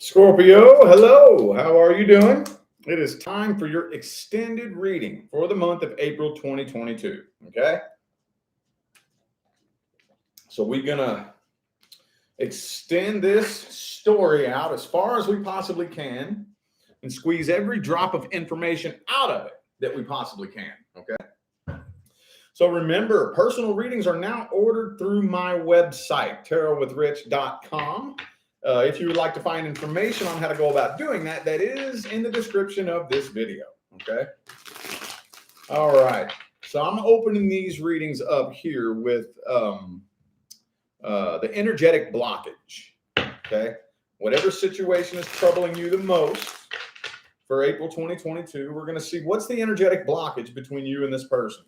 Scorpio, hello. How are you doing? It is time for your extended reading for the month of April 2022. Okay. So we're going to extend this story out as far as we possibly can and squeeze every drop of information out of it that we possibly can. Okay. So remember, personal readings are now ordered through my website, tarotwithrich.com. If you would like to find information on how to go about doing that, that is in the description of this video. Okay. All right. So I'm opening these readings up here with the energetic blockage. Okay. Whatever situation is troubling you the most for April 2022, we're going to see what's the energetic blockage between you and this person.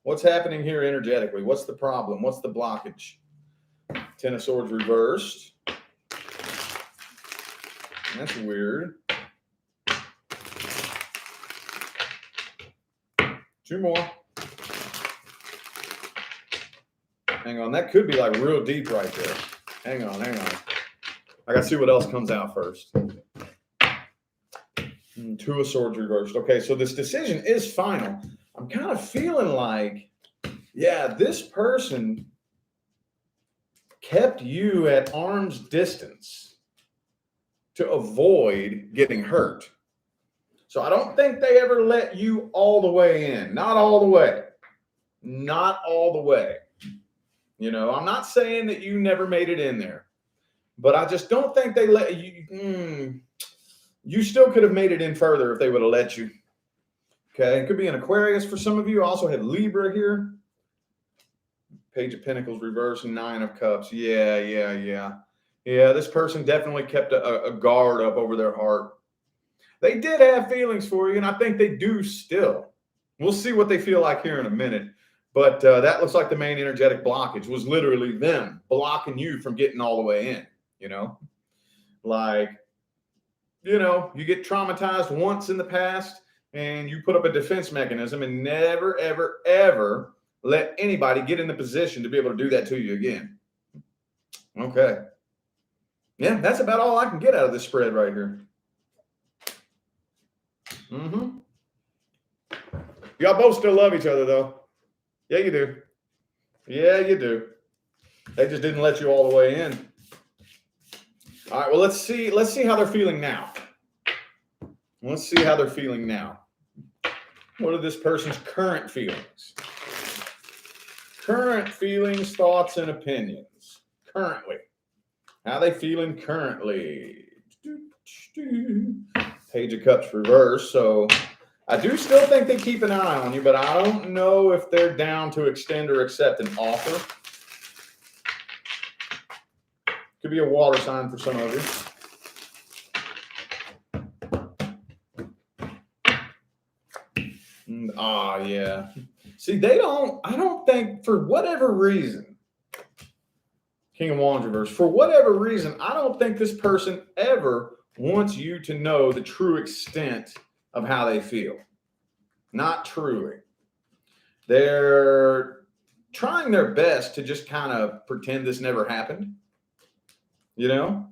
What's happening here energetically? What's the problem? What's the blockage? Ten of Swords reversed. That's weird. Two more. Hang on. That could be like real deep right there. Hang on. I got to see what else comes out first. Two of Swords reversed. Okay, so this decision is final. I'm kind of feeling like, yeah, this person kept you at arm's distance to avoid getting hurt. So I don't think they ever let you all the way in. Not all the way. Not all the way. You know, I'm not saying that you never made it in there, but I just don't think they let you. You still could have made it in further if they would have let you. Okay, it could be an Aquarius for some of you. I also had Libra here. Page of Pentacles reversed, Nine of Cups. Yeah, this person definitely kept a guard up over their heart. They did have feelings for you, and I think they do still. We'll see what they feel like here in a minute. But that looks like the main energetic blockage was literally them blocking you from getting all the way in, you know? Like, you know, you get traumatized once in the past, and you put up a defense mechanism and never, ever, ever let anybody get in the position to be able to do that to you again. Okay. Yeah, that's about all I can get out of this spread right here. Y'all both still love each other, though. Yeah, you do. Yeah, you do. They just didn't let you all the way in. All right, well, let's see how they're feeling now. Let's see how they're feeling now. What are this person's current feelings? Current feelings, thoughts, and opinions. Currently. How they feeling currently? Page of Cups reversed. So I do still think they keep an eye on you, but I don't know if they're down to extend or accept an offer. Could be a water sign for some of you. Yeah. See, I don't think, for whatever reason, King of Wands reverse, for whatever reason, I don't think this person ever wants you to know the true extent of how they feel. Not truly. They're trying their best to just kind of pretend this never happened. You know?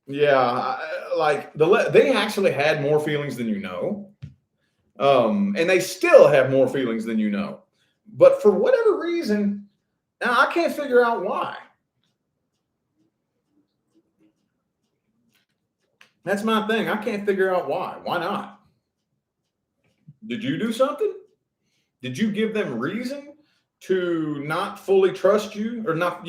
They actually had more feelings than you know. And they still have more feelings than you know. But for whatever reason, now I can't figure out why. That's my thing. I can't figure out why. Why not? Did you do something? Did you give them reason to not fully trust you to not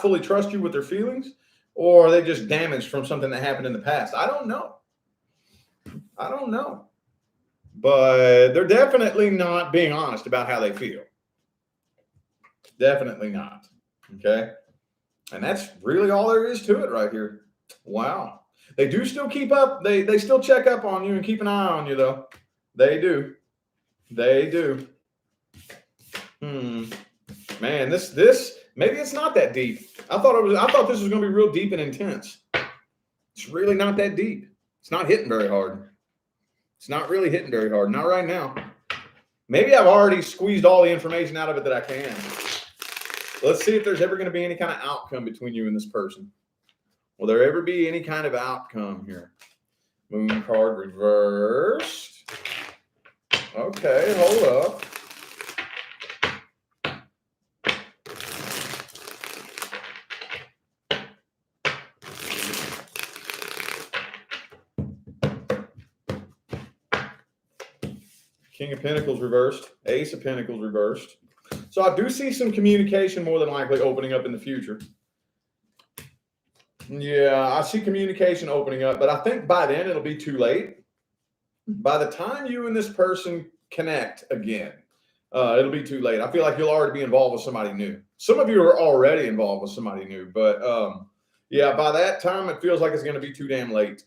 fully trust you with their feelings? Or are they just damaged from something that happened in the past? I don't know. But they're definitely not being honest about how they feel. Definitely not. Okay. And that's really all there is to it right here. Wow. They do still keep up. They still check up on you and keep an eye on you, though. They do. Man, this maybe it's not that deep. I thought this was going to be real deep and intense. It's really not that deep. It's not hitting very hard. It's not really hitting very hard. Not right now. Maybe I've already squeezed all the information out of it that I can. Let's see if there's ever going to be any kind of outcome between you and this person. Will there ever be any kind of outcome here? Moon card reversed. Okay, hold up. King of Pentacles reversed. Ace of Pentacles reversed. So I do see some communication more than likely opening up in the future. Yeah, I see communication opening up, but I think by then it'll be too late. By the time you and this person connect again, it'll be too late. I feel like you'll already be involved with somebody new. Some of you are already involved with somebody new, but yeah, by that time, it feels like it's going to be too damn late.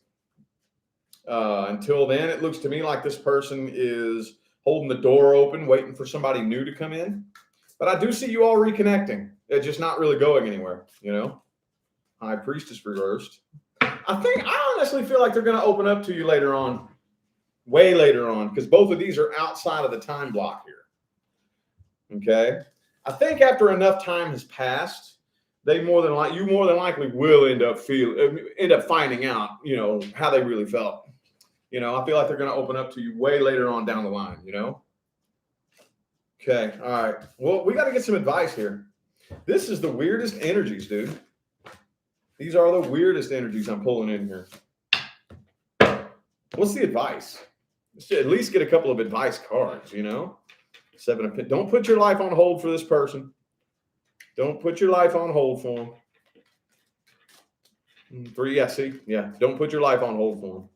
Until then, it looks to me like this person is holding the door open, waiting for somebody new to come in. But I do see you all reconnecting. It's just not really going anywhere, you know? High Priestess reversed. I honestly feel like they're going to open up to you later on, way later on, because both of these are outside of the time block here. Okay? I think after enough time has passed, you more than likely will end up finding out, you know, how they really felt. You know, I feel like they're going to open up to you way later on down the line, you know? Okay, all right. Well, we got to get some advice here. This is the weirdest energies, dude. These are the weirdest energies I'm pulling in here. What's the advice? Let's at least get a couple of advice cards, you know? Seven of Pentacles. Don't put your life on hold for this person. Don't put your life on hold for them. Three, yeah, see? Yeah, don't put your life on hold for them.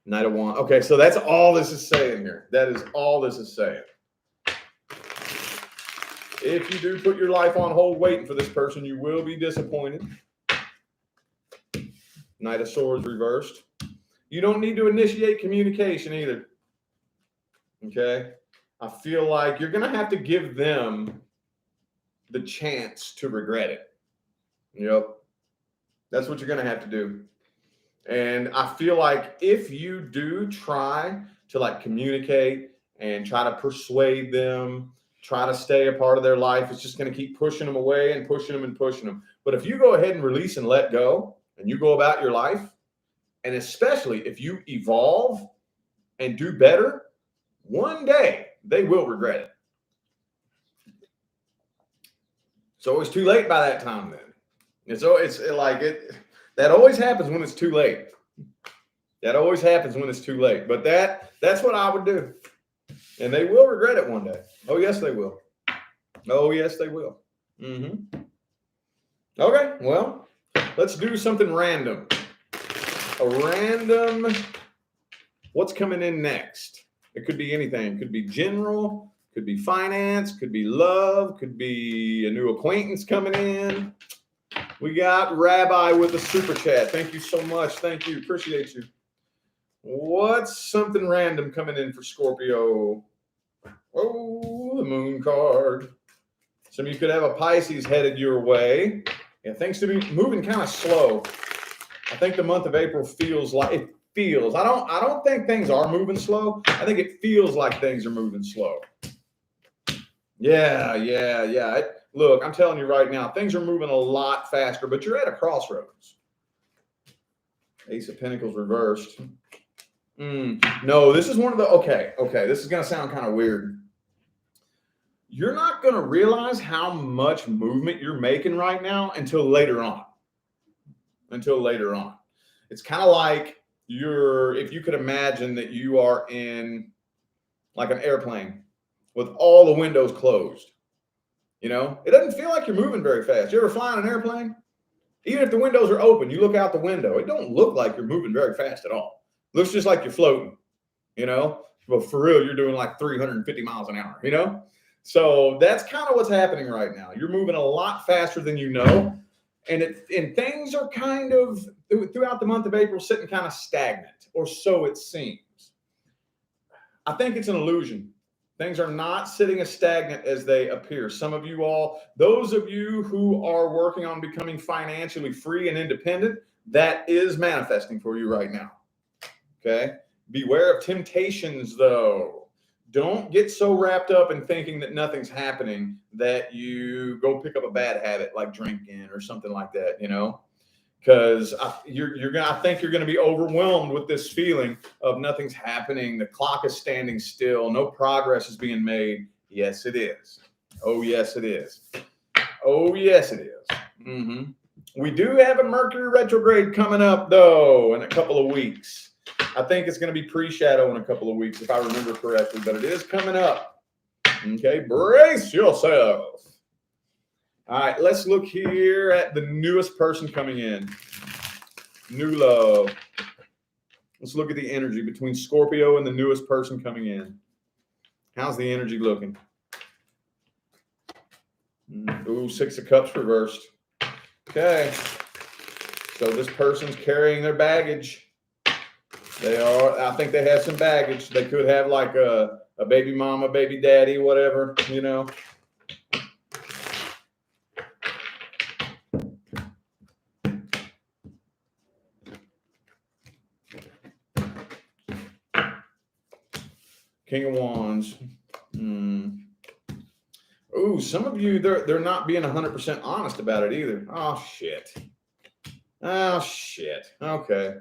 Knight of Wands. Okay, so that's all this is saying here. That is all this is saying. If you do put your life on hold waiting for this person, you will be disappointed. Knight of Swords reversed. You don't need to initiate communication either. Okay? I feel like you're going to have to give them the chance to regret it. Yep. That's what you're going to have to do. And I feel like if you do try to like communicate and try to persuade them, try to stay a part of their life, it's just going to keep pushing them away and pushing them and pushing them. But if you go ahead and release and let go and you go about your life, and especially if you evolve and do better, one day they will regret it. It's always too late by that time then. That always happens when it's too late. That always happens when it's too late. But that's what I would do. And they will regret it one day. Oh, yes, they will. Oh, yes, they will. Okay, well, let's do something random. What's coming in next? It could be anything. It could be general, could be finance, could be love, could be a new acquaintance coming in. We got Rabbi with a super chat. Thank you so much. Thank you. Appreciate you. What's something random coming in for Scorpio? Oh, the moon card. Some of you could have a Pisces headed your way. Yeah, things to be moving kind of slow. I think the month of April feels like it feels. I don't think things are moving slow. I think it feels like things are moving slow. Yeah. Look, I'm telling you right now, things are moving a lot faster, but you're at a crossroads. Ace of Pentacles reversed. No, this is one of the, okay, this is going to sound kind of weird. You're not going to realize how much movement you're making right now until later on. It's kind of like if you could imagine that you are in like an airplane with all the windows closed. You know, it doesn't feel like you're moving very fast. You ever fly in an airplane? Even if the windows are open, you look out the window. It don't look like you're moving very fast at all. It looks just like you're floating, you know? But for real, you're doing like 350 miles an hour, you know? So that's kind of what's happening right now. You're moving a lot faster than you know. And things are kind of, throughout the month of April, sitting kind of stagnant, or so it seems. I think it's an illusion. Things are not sitting as stagnant as they appear. Some of you all, those of you who are working on becoming financially free and independent, that is manifesting for you right now. Okay? Beware of temptations, though. Don't get so wrapped up in thinking that nothing's happening that you go pick up a bad habit like drinking or something like that, you know? because I think you're gonna be overwhelmed with this feeling of nothing's happening. The clock is standing still. No progress is being made. Yes, it is. Oh, yes, it is. Oh, yes, it is. Mm-hmm. We do have a Mercury retrograde coming up, though, in a couple of weeks. I think it's going to be pre-shadow in a couple of weeks, if I remember correctly, but it is coming up. Okay, brace yourself. All right, let's look here at the newest person coming in. New love. Let's look at the energy between Scorpio and the newest person coming in. How's the energy looking? Ooh, Six of Cups reversed. Okay. So this person's carrying their baggage. I think they have some baggage. They could have like a baby mama, baby daddy, whatever, you know. King of Wands. Ooh, some of you, they're not being 100% honest about it either. Oh, shit. Oh, shit. Okay.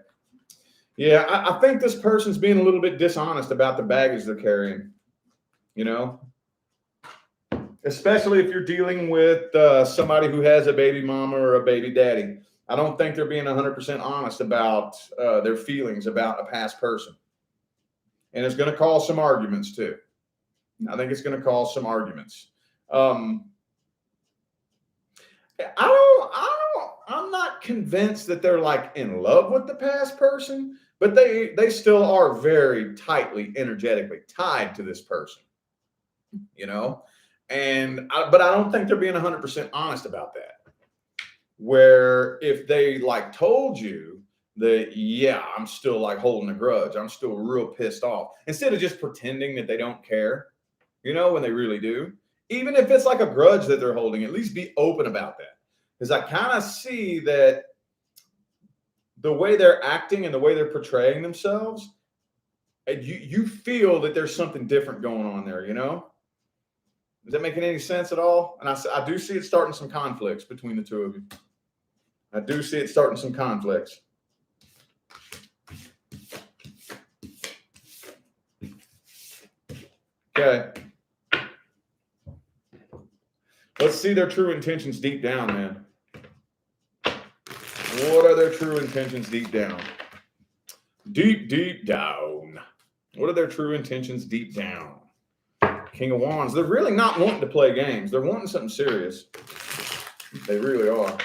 Yeah, I think this person's being a little bit dishonest about the baggage they're carrying, you know? Especially if you're dealing with somebody who has a baby mama or a baby daddy. I don't think they're being 100% honest about their feelings about a past person. And it's going to cause some arguments, too. I think it's going to cause some arguments. I'm not convinced that they're like in love with the past person, but they still are very tightly, energetically tied to this person, you know? But I don't think they're being 100% honest about that. Where if they like told you that, yeah, I'm still like holding a grudge, I'm still real pissed off, instead of just pretending that they don't care, you know, when they really do. Even if it's like a grudge that they're holding, at least be open about that. Because I kind of see that the way they're acting and the way they're portraying themselves, you feel that there's something different going on there, you know? Is that making any sense at all? And I do see it starting some conflicts between the two of you. I do see it starting some conflicts. Okay. Let's see their true intentions deep down, man. What are their true intentions deep down? Deep, deep down. What are their true intentions deep down? King of Wands. They're really not wanting to play games. They're wanting something serious. They really are.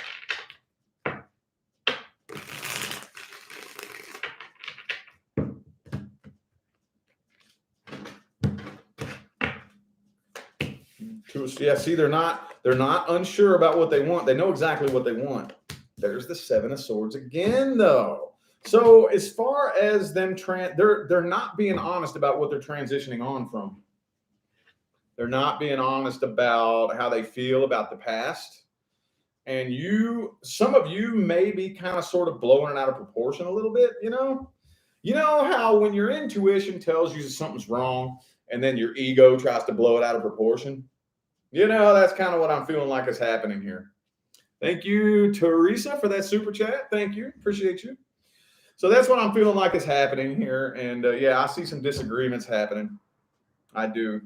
Yeah, see, they're not unsure about what they want. They know exactly what they want. There's the Seven of Swords again, though. So as far as them, they're not being honest about what they're transitioning on from. They're not being honest about how they feel about the past. And some of you may be kind of sort of blowing it out of proportion a little bit, you know? You know how when your intuition tells you something's wrong and then your ego tries to blow it out of proportion? You know, that's kind of what I'm feeling like is happening here. Thank you, Teresa, for that super chat. Thank you. Appreciate you. So that's what I'm feeling like is happening here. And yeah, I see some disagreements happening. I do.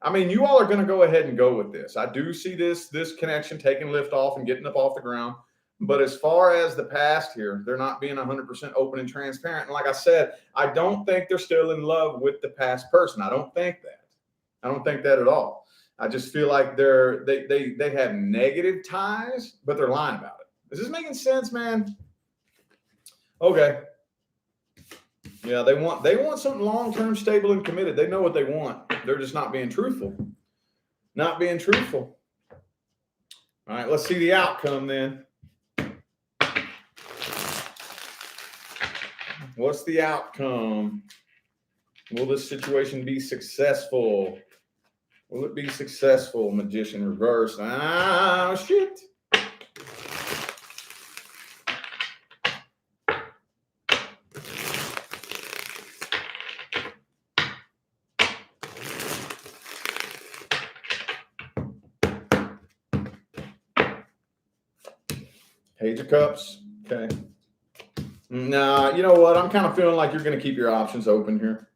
I mean, you all are going to go ahead and go with this. I do see this connection taking lift off and getting up off the ground. But as far as the past here, they're not being 100% open and transparent. And like I said, I don't think they're still in love with the past person. I don't think that. I don't think that at all. I just feel like they have negative ties, but they're lying about it. Is this making sense, man? Okay. Yeah, they want something long-term, stable, and committed. They know what they want. They're just not being truthful. Not being truthful. All right, let's see the outcome then. What's the outcome? Will this situation be successful? Will it be successful? Magician reverse. Ah, shit. Page of Cups. Okay. Nah, you know what? I'm kind of feeling like you're going to keep your options open here.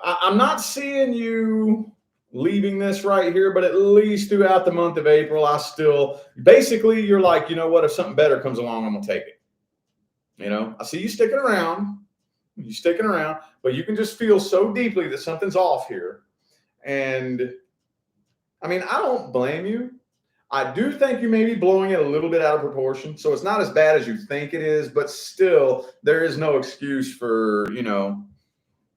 I'm not seeing you leaving this right here, but at least throughout the month of April, I still basically you're like, you know what? If something better comes along, I'm going to take it. You know, I see you sticking around. You sticking around, but you can just feel so deeply that something's off here. And I mean, I don't blame you. I do think you may be blowing it a little bit out of proportion. So it's not as bad as you think it is, but still, there is no excuse for, you know,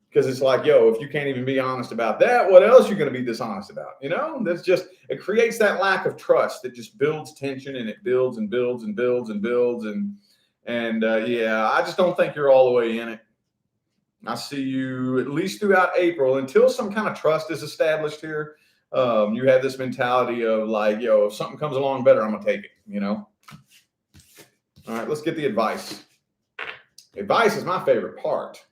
because it's like, yo, if you can't even be honest about that, what else are you going to be dishonest about? You know, that's just, it creates that lack of trust that just builds tension, and it builds and builds and builds and builds. And yeah, I just don't think you're all the way in it. I see you at least throughout April until some kind of trust is established here. You have this mentality of like, yo, if something comes along better, I'm going to take it, you know? All right, let's get the advice. Advice is my favorite part.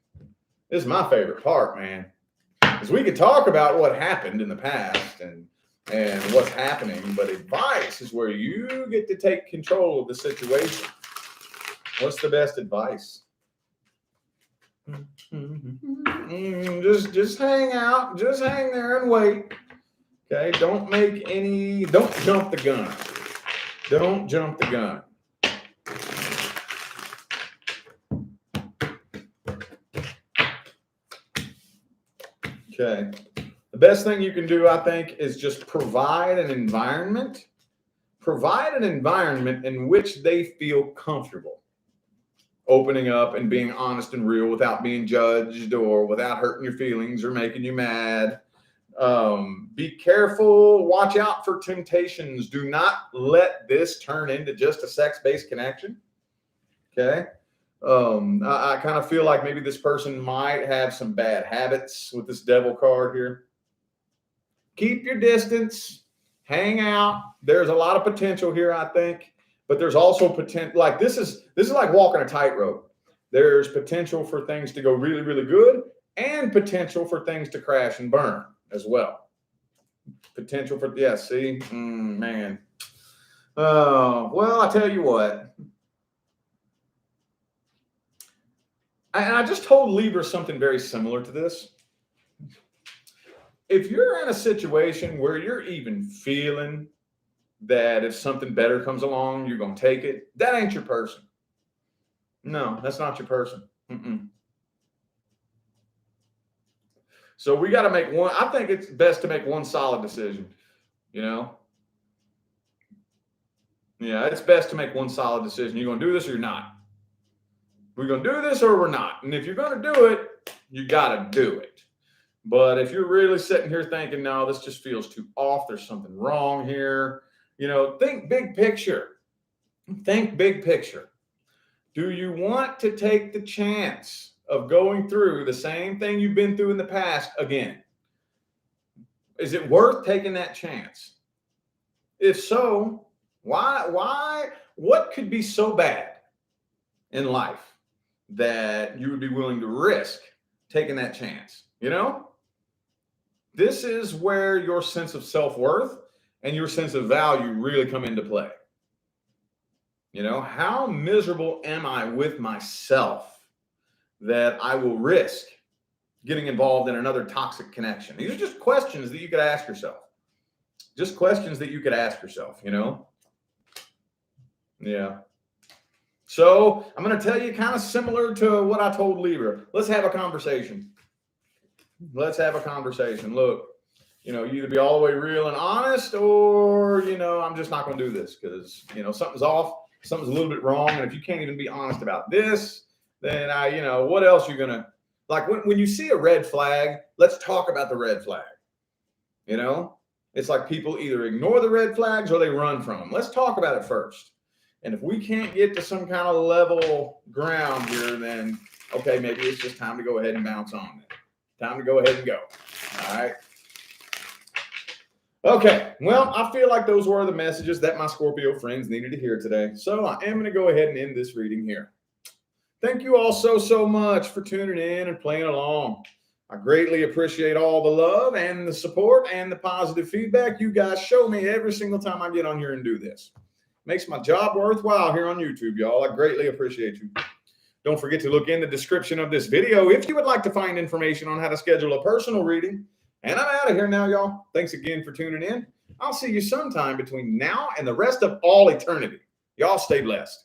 This is my favorite part, man. Because we could talk about what happened in the past and what's happening, but advice is where you get to take control of the situation. What's the best advice? Just hang out. Just hang there and wait. Okay, don't jump the gun. Don't jump the gun. Okay. The best thing you can do, I think, is just provide an environment in which they feel comfortable opening up and being honest and real without being judged or without hurting your feelings or making you mad. Be careful. Watch out for temptations. Do not let this turn into just a sex-based connection. Okay. I kind of feel like maybe this person might have some bad habits with this devil card here. Keep your distance. Hang out. There's a lot of potential here, I think, but there's also potential. Like this is like walking a tightrope. There's potential for things to go really, really good, and potential for things to crash and burn as well. Potential for, yeah, see, man. Well, I tell you what. And I just told Libra something very similar to this. If you're in a situation where you're even feeling that if something better comes along, you're going to take it, that ain't your person. No, that's not your person. So we got to make one. I think it's best to make one solid decision, you know? Yeah, it's best to make one solid decision. You're going to do this or you're not. We're going to do this or we're not. And if you're going to do it, you got to do it. But if you're really sitting here thinking, no, this just feels too off, there's something wrong here, you know, think big picture. Think big picture. Do you want to take the chance of going through the same thing you've been through in the past again? Is it worth taking that chance? If so, why? What could be so bad in life that you would be willing to risk taking that chance? You know, this is where your sense of self-worth and your sense of value really come into play. You know, how miserable am I with myself that I will risk getting involved in another toxic connection? These are just questions that you could ask yourself. Just questions that you could ask yourself, you know? Yeah. So I'm going to tell you kind of similar to what I told Libra. Let's have a conversation. Let's have a conversation. Look, you know, you either be all the way real and honest, or, you know, I'm just not going to do this because, you know, something's off, something's a little bit wrong. And if you can't even be honest about this, then you know, what else you're going to, like when you see a red flag, let's talk about the red flag. You know, it's like people either ignore the red flags or they run from them. Let's talk about it first. And if we can't get to some kind of level ground here, then, okay, maybe it's just time to go ahead and bounce on it. Time to go ahead and go. All right. Okay. Well, I feel like those were the messages that my Scorpio friends needed to hear today. So I am going to go ahead and end this reading here. Thank you all so much for tuning in and playing along. I greatly appreciate all the love and the support and the positive feedback you guys show me every single time I get on here and do this. Makes my job worthwhile here on YouTube, y'all. I greatly appreciate you. Don't forget to look in the description of this video if you would like to find information on how to schedule a personal reading. And I'm out of here now, y'all. Thanks again for tuning in. I'll see you sometime between now and the rest of all eternity. Y'all stay blessed.